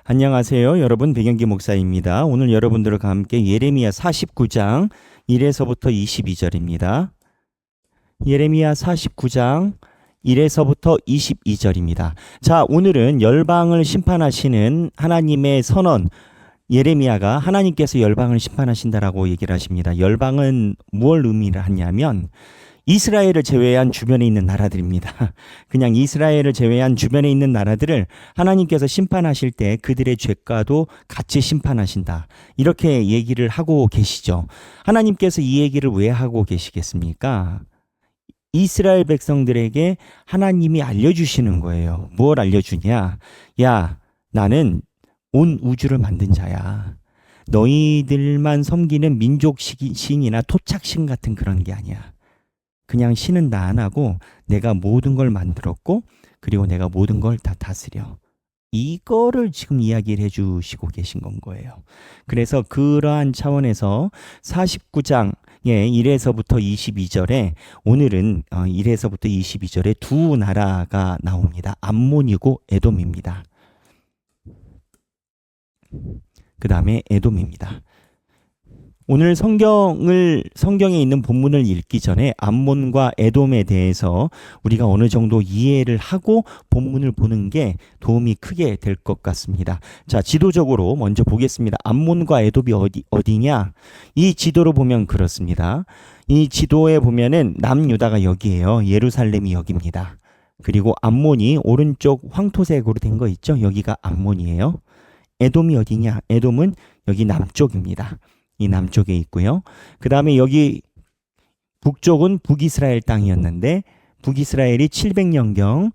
안녕하세요. 여러분 백영기 목사입니다. 오늘 여러분들과 함께 예레미야 49장 1에서부터 22절입니다. 예레미야 49장 1에서부터 22절입니다. 자, 오늘은 열방을 심판하시는 하나님의 선언, 예레미야가 하나님께서 열방을 심판하신다라고 얘기를 하십니다. 열방은 무엇을 의미하냐면 이스라엘을 제외한 주변에 있는 나라들입니다. 그냥 이스라엘을 제외한 주변에 있는 나라들을 하나님께서 심판하실 때 그들의 죄과도 같이 심판하신다. 이렇게 얘기를 하고 계시죠. 하나님께서 이 얘기를 왜 하고 계시겠습니까? 이스라엘 백성들에게 하나님이 알려주시는 거예요. 뭘 알려주냐? 야, 나는 온 우주를 만든 자야. 너희들만 섬기는 민족 신이나 토착신 같은 그런 게 아니야. 그냥 신은 나 안 하고 내가 모든 걸 만들었고 그리고 내가 모든 걸 다 다스려. 이거를 지금 이야기를 해주시고 계신 건 거예요. 그래서 그러한 차원에서 49장의 1에서부터 22절에 오늘은 1에서부터 22절에 두 나라가 나옵니다. 암몬이고 에돔입니다. 그 다음에 에돔입니다. 오늘 성경에 있는 본문을 읽기 전에 암몬과 에돔에 대해서 우리가 어느 정도 이해를 하고 본문을 보는 게 도움이 크게 될 것 같습니다. 자, 지도적으로 먼저 보겠습니다. 암몬과 에돔이 어디냐? 이 지도로 보면 그렇습니다. 이 지도에 보면은 남유다가 여기예요. 예루살렘이 여기입니다. 그리고 암몬이 오른쪽 황토색으로 된 거 있죠? 여기가 암몬이에요. 에돔이 어디냐? 에돔은 여기 남쪽입니다. 이 남쪽에 있고요. 그 다음에 여기 북쪽은 북이스라엘 땅이었는데 북이스라엘이 700년경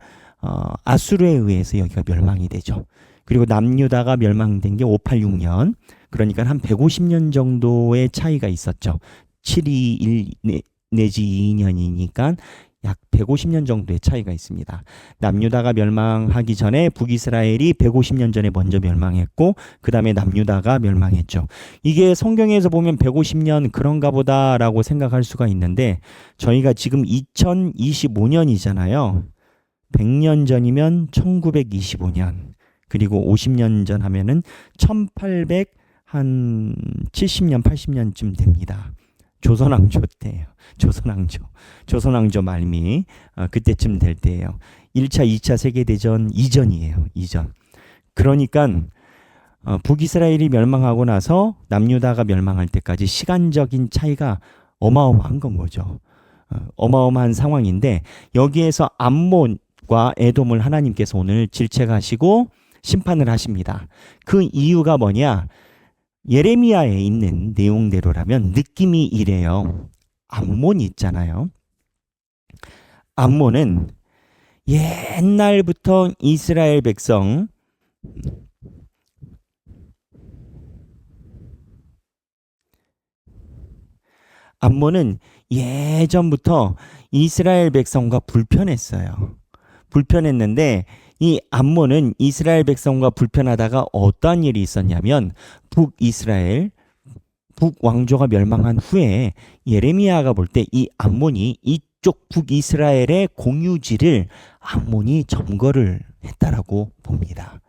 아수르에 의해서 여기가 멸망이 되죠. 그리고 남유다가 멸망된 게 586년. 그러니까 한 150년 정도의 차이가 있었죠. 721 내지 2년이니까 약 150년 정도의 차이가 있습니다. 남유다가 멸망하기 전에 북이스라엘이 150년 전에 먼저 멸망했고 그 다음에 남유다가 멸망했죠. 이게 성경에서 보면 150년 그런가 보다라고 생각할 수가 있는데 저희가 지금 2025년이잖아요. 100년 전이면 1925년 그리고 50년 전 하면은 1800 한 70년 80년쯤 됩니다. 조선왕조 때예요. 조선왕조 말미 그때쯤 될 때예요. 1차, 2차 세계대전 이전이에요. 이전. 그러니까 북이스라엘이 멸망하고 나서 남유다가 멸망할 때까지 시간적인 차이가 어마어마한 건 거죠. 어마어마한 상황인데 여기에서 암몬과 에돔을 하나님께서 오늘 질책하시고 심판을 하십니다. 그 이유가 뭐냐? 예레미야에 있는 내용대로라면 느낌이 이래요. 암몬이 있잖아요. 암몬은 옛날부터 이스라엘 백성 암몬은 예전부터 이스라엘 백성과 불편했어요. 불편했는데 이 암몬은 이스라엘 백성과 불편하다가 어떠한 일이 있었냐면 북이스라엘 북왕조가 멸망한 후에 예레미야가 볼 때 이 암몬이 이쪽 북이스라엘의 공유지를 암몬이 점거를 했다라고 봅니다.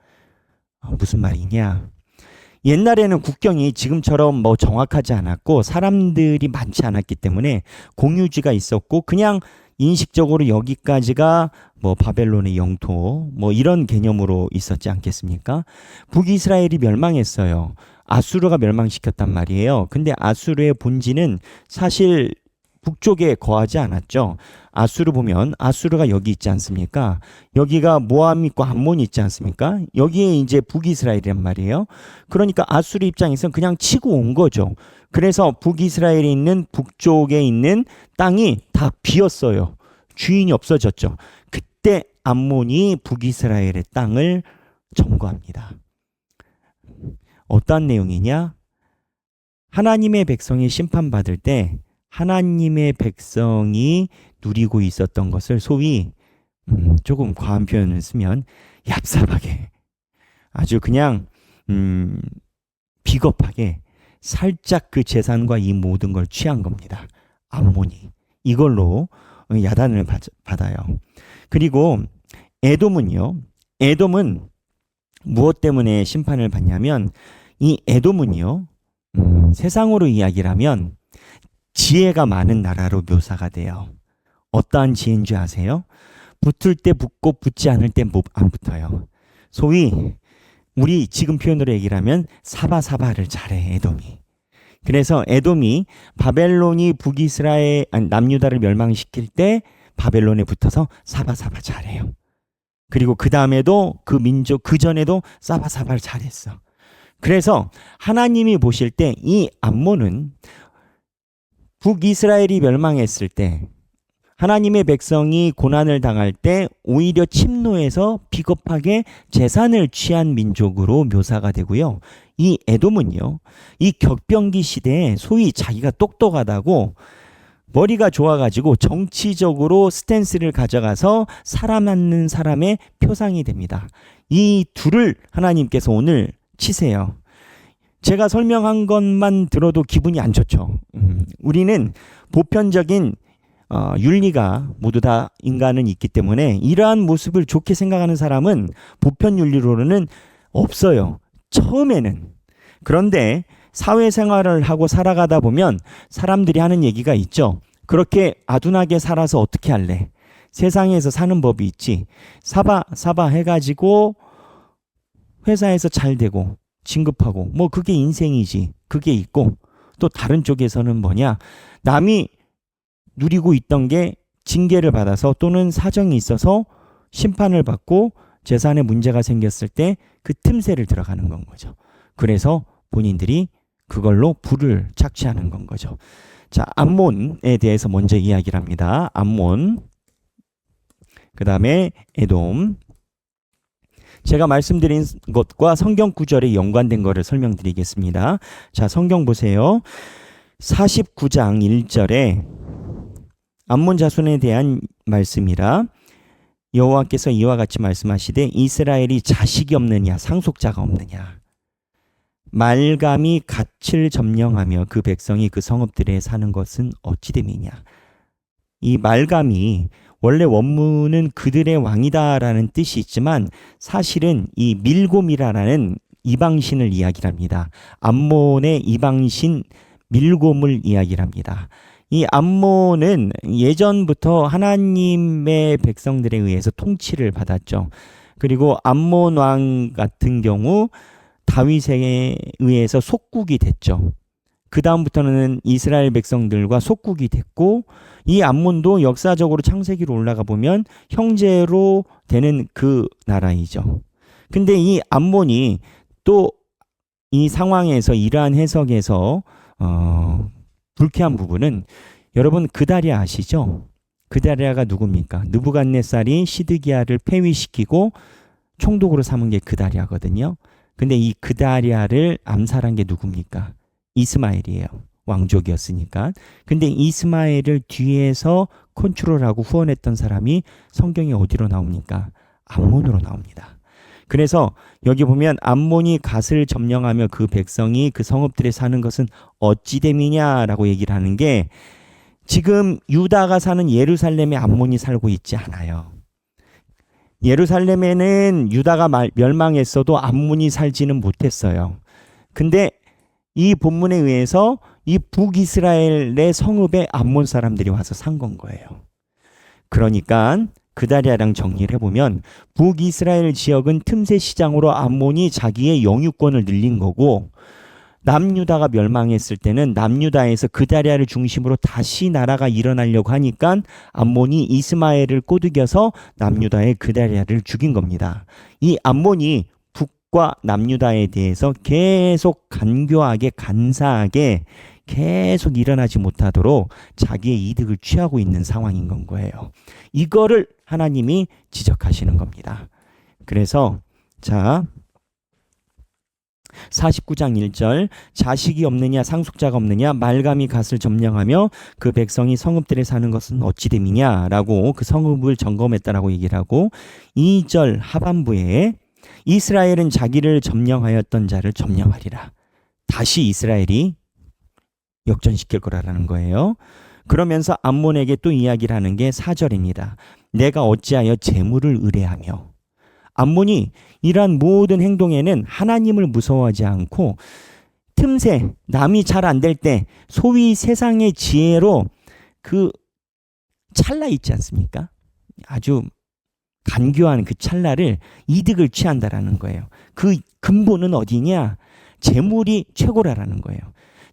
무슨 말이냐? 옛날에는 국경이 지금처럼 뭐 정확하지 않았고 사람들이 많지 않았기 때문에 공유지가 있었고 그냥 인식적으로 여기까지가 뭐 바벨론의 영토 뭐 이런 개념으로 있었지 않겠습니까? 북이스라엘이 멸망했어요. 아수르가 멸망시켰단 말이에요. 근데 아수르의 본지는 사실 북쪽에 거하지 않았죠. 아수르 보면 아수르가 여기 있지 않습니까? 여기가 모함 있고 암몬이 있지 않습니까? 여기에 이제 북이스라엘이란 말이에요. 그러니까 아수르 입장에서는 그냥 치고 온 거죠. 그래서 북이스라엘에 있는 북쪽에 있는 땅이 다 비었어요. 주인이 없어졌죠. 그때 암몬이 북이스라엘의 땅을 점거합니다. 어떤 내용이냐? 하나님의 백성이 심판받을 때 하나님의 백성이 누리고 있었던 것을 소위 조금 과한 표현을 쓰면 얍삽하게 아주 그냥 비겁하게 살짝 그 재산과 이 모든 걸 취한 겁니다. 암몬이. 이걸로 야단을 받아요. 그리고 에돔은요. 에돔은 무엇 때문에 심판을 받냐면 이 에돔은요. 세상으로 이야기를 하면 지혜가 많은 나라로 묘사가 돼요. 어떠한 지혜인 줄 아세요? 붙을 때 붙고 붙지 않을 때 안 붙어요. 소위 우리 지금 표현으로 얘기를 하면 사바사바를 잘해 에돔이. 그래서 에돔이 바벨론이 북이스라엘 남유다를 멸망시킬 때 바벨론에 붙어서 사바사바 잘해요. 그리고 그 다음에도 그 민족 그 전에도 사바사바를 잘했어. 그래서 하나님이 보실 때 이 암몬은 북이스라엘이 멸망했을 때 하나님의 백성이 고난을 당할 때 오히려 침노해서 비겁하게 재산을 취한 민족으로 묘사가 되고요. 이 에돔은요. 이 격변기 시대에 소위 자기가 똑똑하다고 머리가 좋아가지고 정치적으로 스탠스를 가져가서 살아남는 사람의 표상이 됩니다. 이 둘을 하나님께서 오늘 치세요. 제가 설명한 것만 들어도 기분이 안 좋죠. 우리는 보편적인 윤리가 모두 다 인간은 있기 때문에 이러한 모습을 좋게 생각하는 사람은 보편 윤리로는 없어요. 처음에는. 그런데 사회생활을 하고 살아가다 보면 사람들이 하는 얘기가 있죠. 그렇게 아둔하게 살아서 어떻게 할래? 세상에서 사는 법이 있지. 사바 해가지고 회사에서 잘 되고 진급하고 뭐 그게 인생이지. 그게 있고 또 다른 쪽에서는 뭐냐? 남이 누리고 있던 게 징계를 받아서 또는 사정이 있어서 심판을 받고 재산에 문제가 생겼을 때 그 틈새를 들어가는 건 거죠. 그래서 본인들이 그걸로 부를 착취하는 건 거죠. 자, 암몬에 대해서 먼저 이야기를 합니다. 암몬. 그 다음에 에돔. 제가 말씀드린 것과 성경 구절에 연관된 것을 설명드리겠습니다. 자, 성경 보세요. 49장 1절에 암몬 자손에 대한 말씀이라 여호와께서 이와 같이 말씀하시되 이스라엘이 자식이 없느냐 상속자가 없느냐 말감이 갓을 점령하며 그 백성이 그 성읍들에 사는 것은 어찌 됨이냐. 이 말감이 원래 원문은 그들의 왕이다라는 뜻이 있지만 사실은 이 밀곰이라는 이방신을 이야기를 합니다. 암몬의 이방신 밀곰을 이야기를 합니다. 이 암몬은 예전부터 하나님의 백성들에 의해서 통치를 받았죠. 그리고 암몬 왕 같은 경우 다윗에 의해서 속국이 됐죠. 그 다음부터는 이스라엘 백성들과 속국이 됐고 이 암몬도 역사적으로 창세기로 올라가 보면 형제로 되는 그 나라이죠. 근데 이 암몬이 또 이 상황에서 이러한 해석에서 불쾌한 부분은 여러분 그다리아 아시죠? 그다리아가 누굽니까? 느부갓네살이 시드기야를 폐위시키고 총독으로 삼은 게 그다리아거든요. 근데 이 그다리아를 암살한 게 누굽니까? 이스마엘이에요. 왕족이었으니까. 근데 이스마엘을 뒤에서 컨트롤하고 후원했던 사람이 성경에 어디로 나옵니까? 암몬으로 나옵니다. 그래서 여기 보면 암몬이 갓을 점령하며 그 백성이 그 성읍들에 사는 것은 어찌 됨이냐라고 얘기를 하는 게 지금 유다가 사는 예루살렘에 암몬이 살고 있지 않아요. 예루살렘에는 유다가 멸망했어도 암몬이 살지는 못했어요. 근데 이 본문에 의해서 이 북이스라엘의 성읍에 암몬 사람들이 와서 산 건 거예요. 그러니까 그다리아랑 정리를 해보면 북이스라엘 지역은 틈새 시장으로 암몬이 자기의 영유권을 늘린 거고 남유다가 멸망했을 때는 남유다에서 그다리아를 중심으로 다시 나라가 일어나려고 하니까 암몬이 이스마엘을 꼬드겨서 남유다의 그다리아를 죽인 겁니다. 이 암몬이 북과 남유다에 대해서 계속 간교하게 간사하게 계속 일어나지 못하도록 자기의 이득을 취하고 있는 상황인 건 거예요. 이거를 하나님이 지적하시는 겁니다. 그래서 자 49장 1절 자식이 없느냐 상속자가 없느냐 말감이 갓을 점령하며 그 백성이 성읍들에 사는 것은 어찌 됨이냐 라고 그 성읍을 점검했다라고 얘기를 하고 2절 하반부에 이스라엘은 자기를 점령하였던 자를 점령하리라. 다시 이스라엘이 역전시킬 거라는 거예요. 그러면서 암몬에게 또 이야기를 하는 게 4절입니다. 내가 어찌하여 재물을 의뢰하며 암몬이 이러한 모든 행동에는 하나님을 무서워하지 않고 틈새 남이 잘 안 될 때 소위 세상의 지혜로 그 찰나 있지 않습니까? 아주 간교한 그 찰나를 이득을 취한다라는 거예요. 그 근본은 어디냐? 재물이 최고라라는 거예요.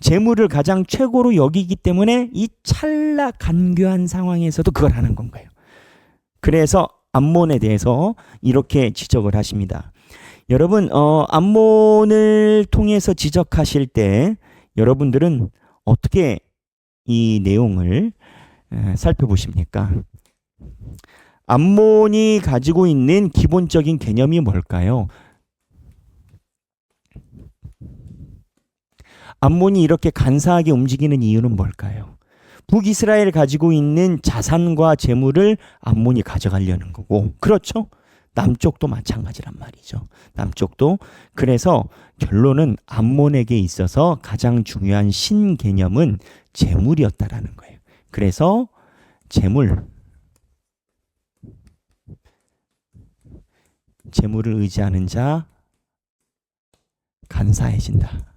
재물을 가장 최고로 여기기 때문에 이 찰나 간교한 상황에서도 그걸 하는 건 거예요. 그래서 암몬에 대해서 이렇게 지적을 하십니다. 여러분, 암몬을 통해서 지적하실 때 여러분들은 어떻게 이 내용을 살펴보십니까? 암몬이 가지고 있는 기본적인 개념이 뭘까요? 암몬이 이렇게 간사하게 움직이는 이유는 뭘까요? 북이스라엘 가지고 있는 자산과 재물을 암몬이 가져가려는 거고, 그렇죠? 남쪽도 마찬가지란 말이죠. 남쪽도. 그래서 결론은 암몬에게 있어서 가장 중요한 신개념은 재물이었다라는 거예요. 그래서 재물을 의지하는 자 간사해진다.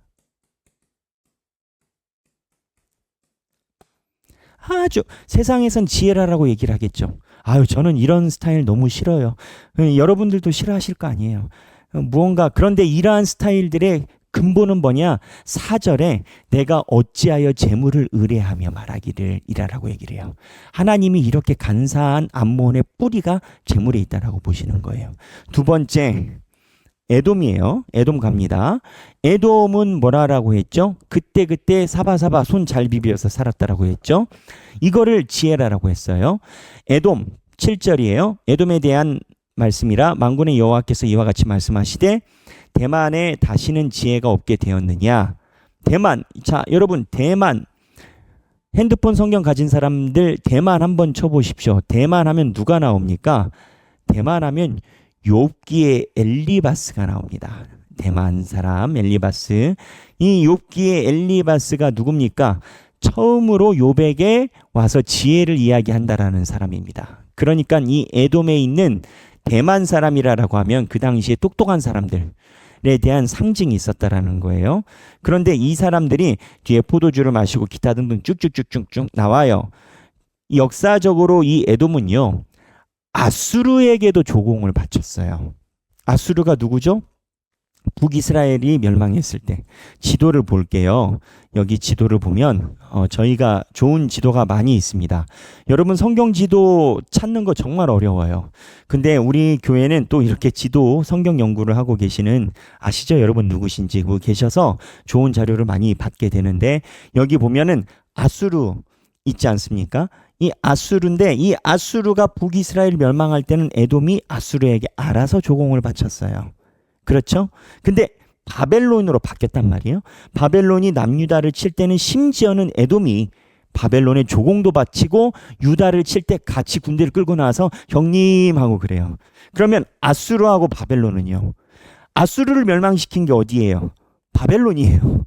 아주 세상에선 지혜라라고 얘기를 하겠죠. 아유, 저는 이런 스타일 너무 싫어요. 여러분들도 싫어하실 거 아니에요. 무언가 그런데 이러한 스타일들의 근본은 뭐냐? 4절에 내가 어찌하여 재물을 의뢰하며 말하기를 이라라고 얘기를 해요. 하나님이 이렇게 간사한 암몬의 뿌리가 재물에 있다라고 보시는 거예요. 두 번째, 에돔이에요. 에돔 갑니다. 에돔은 뭐라고 했죠? 그때 사바사바 손 잘 비벼서 살았다라고 했죠. 이거를 지혜라라고 했어요. 에돔 7절이에요. 에돔에 대한 말씀이라 만군의 여호와께서 이와 같이 말씀하시되 대만에 다시는 지혜가 없게 되었느냐. 대만, 자 여러분, 대만 핸드폰 성경 가진 사람들 대만 한번 쳐보십시오. 대만 하면 누가 나옵니까? 대만 하면 욥기의 엘리바스가 나옵니다. 대만 사람 엘리바스. 이 욥기의 엘리바스가 누굽니까? 처음으로 욥에게 와서 지혜를 이야기한다라는 사람입니다. 그러니까 이 에돔에 있는 대만 사람이라고 하면 그 당시에 똑똑한 사람들에 대한 상징이 있었다라는 거예요. 그런데 이 사람들이 뒤에 포도주를 마시고 기타 등등 쭉쭉쭉쭉쭉 나와요. 역사적으로 이 에돔은요, 아수르에게도 조공을 바쳤어요. 아수르가 누구죠? 북이스라엘이 멸망했을 때. 지도를 볼게요. 여기 지도를 보면 저희가 좋은 지도가 많이 있습니다. 여러분 성경 지도 찾는 거 정말 어려워요. 근데 우리 교회는 또 이렇게 지도 성경 연구를 하고 계시는, 아시죠? 여러분 누구신지 계셔서 좋은 자료를 많이 받게 되는데, 여기 보면은 아수르 있지 않습니까? 이 아수르인데, 이 아수르가 북이스라엘 멸망할 때는 에돔이 아수르에게 알아서 조공을 바쳤어요. 그렇죠? 근데 바벨론으로 바뀌었단 말이에요. 바벨론이 남유다를 칠 때는 심지어는 에돔이 바벨론에 조공도 바치고 유다를 칠 때 같이 군대를 끌고 나와서 형님 하고 그래요. 그러면 아수르하고 바벨론은요, 아수르를 멸망시킨 게 어디예요? 바벨론이에요.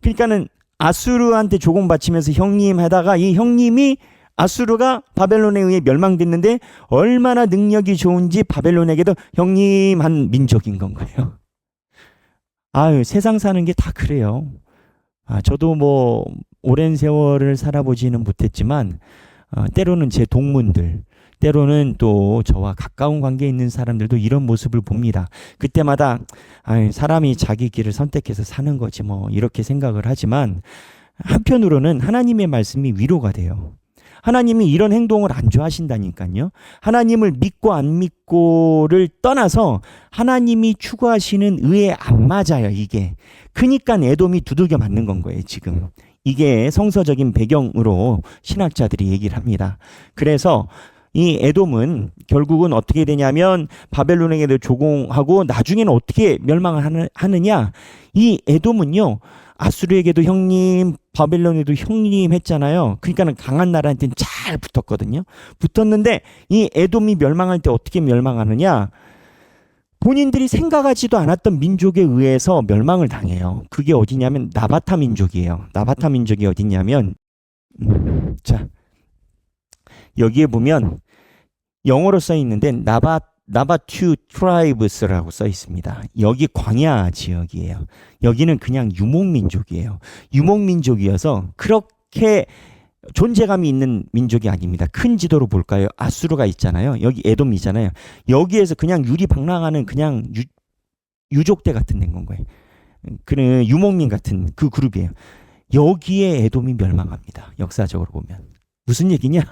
그러니까는 아수르한테 조공 바치면서 형님 하다가 이 형님이, 아수르가 바벨론에 의해 멸망됐는데 얼마나 능력이 좋은지 바벨론에게도 형님 한 민족인 건 거예요. 아유, 세상 사는 게 다 그래요. 저도 뭐 오랜 세월을 살아보지는 못했지만 때로는 제 동문들, 때로는 또 저와 가까운 관계에 있는 사람들도 이런 모습을 봅니다. 그때마다 사람이 자기 길을 선택해서 사는 거지 뭐 이렇게 생각을 하지만, 한편으로는 하나님의 말씀이 위로가 돼요. 하나님이 이런 행동을 안 좋아하신다니까요. 하나님을 믿고 안 믿고를 떠나서 하나님이 추구하시는 의에 안 맞아요, 이게. 그러니까 에돔이 두들겨 맞는 건 거예요, 지금. 이게 성서적인 배경으로 신학자들이 얘기를 합니다. 그래서 이 에돔은 결국은 어떻게 되냐면 바벨론에게도 조공하고 나중에는 어떻게 멸망을 하느냐. 이 에돔은요, 아수르에게도 형님, 바벨론에도 형님 했잖아요. 그러니까는 강한 나라한테는 잘 붙었거든요. 붙었는데 이 에돔이 멸망할 때 어떻게 멸망하느냐? 본인들이 생각하지도 않았던 민족에 의해서 멸망을 당해요. 그게 어디냐면 나바타 민족이에요. 나바타 민족이 어디냐면 자, 여기에 보면 영어로 써 있는데 나바투 트라이브스라고 써 있습니다. 여기 광야 지역이에요. 여기는 그냥 유목민족이에요. 유목민족이어서 그렇게 존재감이 있는 민족이 아닙니다. 큰 지도로 볼까요? 아수르가 있잖아요. 여기 에돔이잖아요. 여기에서 그냥 유리방랑하는 그냥 유족대 같은 된 건 거예요. 그는 유목민 같은 그 그룹이에요. 여기에 에돔이 멸망합니다. 역사적으로 보면. 무슨 얘기냐?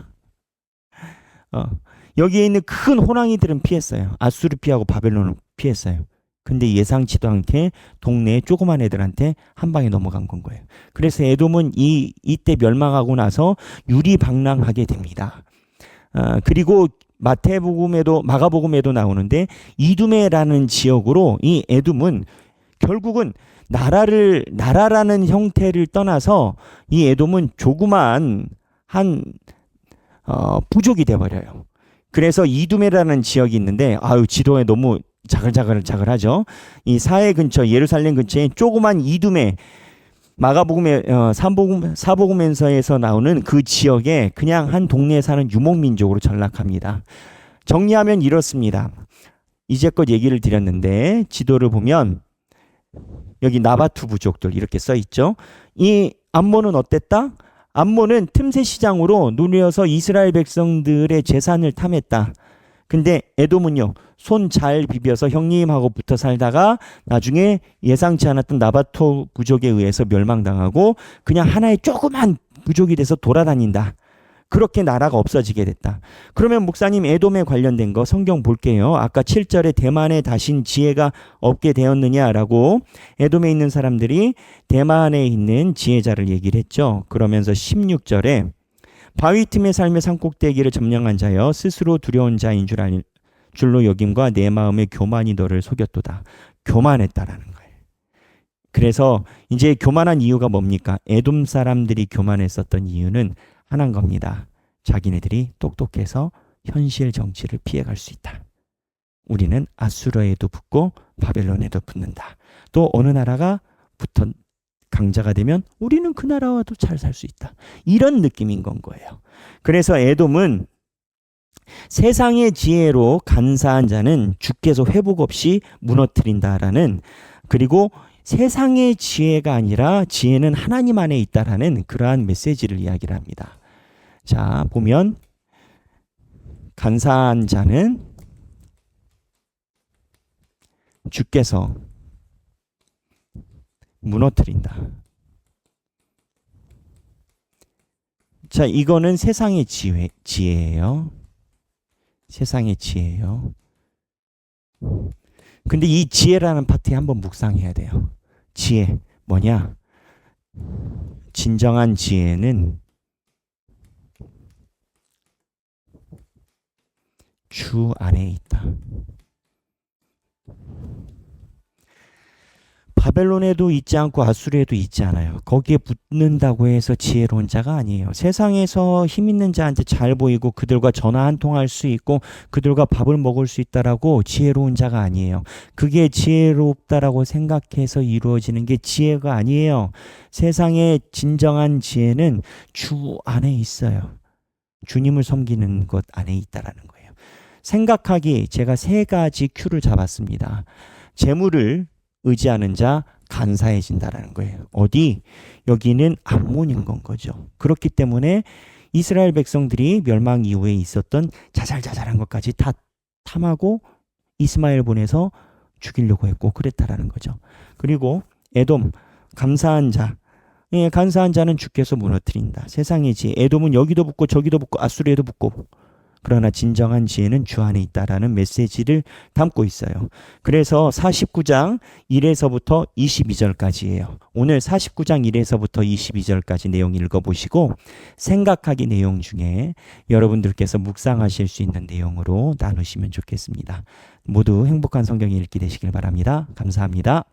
여기에 있는 큰 호랑이들은 피했어요. 아수르 피하고 바벨론은 피했어요. 근데 예상치도 않게 동네의 조그만 애들한테 한 방에 넘어간 건 거예요. 그래서 에돔은 이때 멸망하고 나서 유리방랑하게 됩니다. 그리고 마가복음에도 나오는데 이두메라는 지역으로 이 에돔은 결국은 나라라는 형태를 떠나서 이 에돔은 조그만 한 부족이 돼버려요. 그래서 이두메라는 지역이 있는데 지도에 너무 자글자글하죠. 이 사해 근처 예루살렘 근처에 조그만 이두메 마가복음의 사복음에서 나오는 그 지역에 그냥 한 동네에 사는 유목민족으로 전락합니다. 정리하면 이렇습니다. 이제껏 얘기를 드렸는데 지도를 보면 여기 나바투 부족들 이렇게 써 있죠. 이 암몬은 어땠다? 암몬은 틈새 시장으로 누려서 이스라엘 백성들의 재산을 탐했다. 근데 에돔은요, 손 잘 비벼서 형님하고 붙어 살다가 나중에 예상치 않았던 나바토 부족에 의해서 멸망당하고 그냥 하나의 조그만 부족이 돼서 돌아다닌다. 그렇게 나라가 없어지게 됐다. 그러면 목사님 에돔에 관련된 거 성경 볼게요. 아까 7절에 대만에 다신 지혜가 없게 되었느냐라고 에돔에 있는 사람들이 대만에 있는 지혜자를 얘기를 했죠. 그러면서 16절에 바위 틈에 삶의 산꼭대기를 점령한 자여 스스로 두려운 자인 줄로 여김과 내 마음의 교만이 너를 속였도다. 교만했다라는 거예요. 그래서 이제 교만한 이유가 뭡니까? 에돔 사람들이 교만했었던 이유는 하나인 겁니다. 자기네들이 똑똑해서 현실 정치를 피해갈 수 있다. 우리는 아수르에도 붙고 바벨론에도 붙는다. 또 어느 나라가 강자가 되면 우리는 그 나라와도 잘 살 수 있다. 이런 느낌인 건 거예요. 그래서 에돔은 세상의 지혜로 간사한 자는 주께서 회복 없이 무너뜨린다라는, 그리고 세상의 지혜가 아니라 지혜는 하나님 안에 있다라는 그러한 메시지를 이야기를 합니다. 자, 보면 간사한 자는 주께서 무너뜨린다. 자, 이거는 세상의 지혜예요. 세상의 지혜예요. 근데 이 지혜라는 파트에 한번 묵상해야 돼요. 지혜 뭐냐? 진정한 지혜는 주 안에 있다. 바벨론에도 있지 않고 아수르에도 있지 않아요. 거기에 붙는다고 해서 지혜로운 자가 아니에요. 세상에서 힘 있는 자한테 잘 보이고 그들과 전화 한 통할 수 있고 그들과 밥을 먹을 수 있다라고 지혜로운 자가 아니에요. 그게 지혜롭다라고 생각해서 이루어지는 게 지혜가 아니에요. 세상의 진정한 지혜는 주 안에 있어요. 주님을 섬기는 것 안에 있다라는 거예요. 생각하기, 제가 세 가지 큐를 잡았습니다. 재물을 의지하는 자 간사해진다라는 거예요. 어디? 여기는 암몬인 건 거죠. 그렇기 때문에 이스라엘 백성들이 멸망 이후에 있었던 자잘자잘한 것까지 다 탐하고 이스마엘 보내서 죽이려고 했고 그랬다라는 거죠. 그리고 에돔, 감사한 자. 예, 간사한 자는 주께서 무너뜨린다. 세상의 지혜. 에돔은 여기도 붙고 저기도 붙고 아수르에도 붙고, 그러나 진정한 지혜는 주 안에 있다라는 메시지를 담고 있어요. 그래서 49장 1에서부터 22절까지예요. 오늘 49장 1에서부터 22절까지 내용 읽어보시고 생각하기 내용 중에 여러분들께서 묵상하실 수 있는 내용으로 나누시면 좋겠습니다. 모두 행복한 성경 읽기 되시길 바랍니다. 감사합니다.